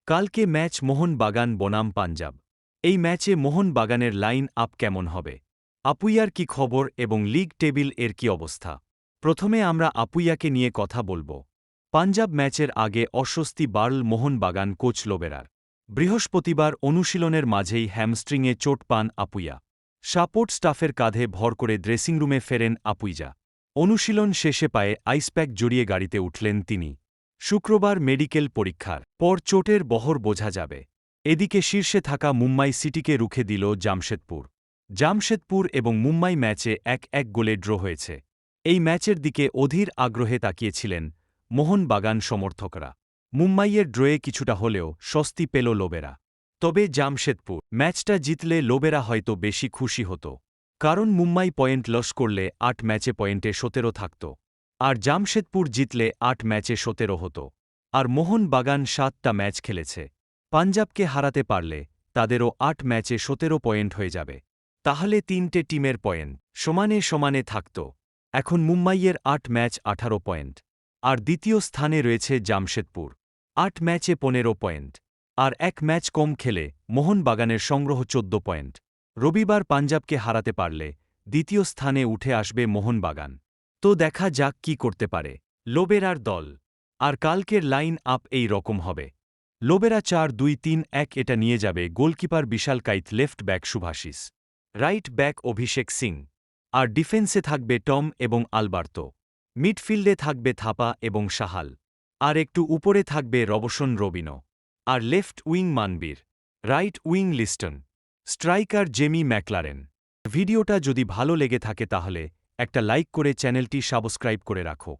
কালকে ম্যাচ মোহনবাগান বনাম পাঞ্জাব। এই ম্যাচে মোহনবাগানের লাইন আপ কেমন হবে? আপুইয়ার কি খবর এবং লিগ টেবিল এর কি অবস্থা? প্রথমে আমরা আপুইয়াকে নিয়ে কথা বলবো। পাঞ্জাব ম্যাচের আগে অস্বস্তি বাড়ল মোহনবাগান কোচ লোবেরার। বৃহস্পতিবার অনুশীলনের মাঝেই হ্যামস্ট্রিংয়ে চোট পান আপুইয়া। সাপোর্ট স্টাফের কাঁধে ভর করে ড্রেসিংরুমে ফেরেন আপুইজা। অনুশীলন শেষে পায়ে আইসপ্যাক জড়িয়ে গাড়িতে উঠলেন তিনি। শুক্রবার মেডিকেল পরীক্ষার পর চোটের বহর বোঝা যাবে। এদিকে শীর্ষে থাকা মুম্বাই সিটিকে রুখে দিল জামশেদপুর। জামশেদপুর এবং মুম্বাই ম্যাচে ১-১ গোলে ড্র হয়েছে। এই ম্যাচের দিকে অধীর আগ্রহে তাকিয়েছিলেন মোহনবাগান সমর্থকরা। মুম্বাইয়ের ড্রয়ে কিছুটা হলেও স্বস্তি পেল লোবেরা। তবে জামশেদপুর ম্যাচটা জিতলে লোবেরা হয়তো বেশি খুশি হতো। কারণ মুম্বাই পয়েন্ট লস করলে ৮ ম্যাচে পয়েন্টে ১৭ থাকত। আর জামশেদপুর জিতলে ৮ ম্যাচে ১৭ হতো। আর মোহনবাগান ৭টা ম্যাচ খেলেছে। পাঞ্জাবকে হারাতে পারলে তাদেরও ৮ ম্যাচে ১৭ পয়েন্ট হয়ে যাবে। তাহলে ৩টে টিমের পয়েন্ট সমানে সমানে থাকত। এখন মুম্বাইয়ের ৮ ম্যাচ ১৮ পয়েন্ট। আর দ্বিতীয় স্থানে রয়েছে জামশেদপুর ৮ ম্যাচে ১৫ পয়েন্ট। আর ১ ম্যাচ কম খেলে মোহনবাগানের সংগ্রহ ১৪ পয়েন্ট। রবিবার পাঞ্জাবকে হারাতে পারলে দ্বিতীয় স্থানে উঠে আসবে মোহনবাগান। তো দেখা যাক কি করতে পারে লোবেরার দল। আর কালকের লাইন আপ এই রকম হবে। লোবেরা ৪-২-৩-১ এটা নিয়ে যাবে goalkeeper Vishal Kaith, left back Subhasish, right back Abhishek Singh. আর ডিফেন্সে থাকবে টম এবং আলবার্তো। মিডফিল্ডে থাকবে থাপা এবং সাহাল। আর একটু উপরে থাকবে রবশন রবিনো। আর left wing Manvir, right wing Liston, striker Jamie Maclaren. ভিডিওটা যদি ভালো লেগে থাকে তাহলে একটা লাইক করে চ্যানেলটি সাবস্ক্রাইব করে রাখো।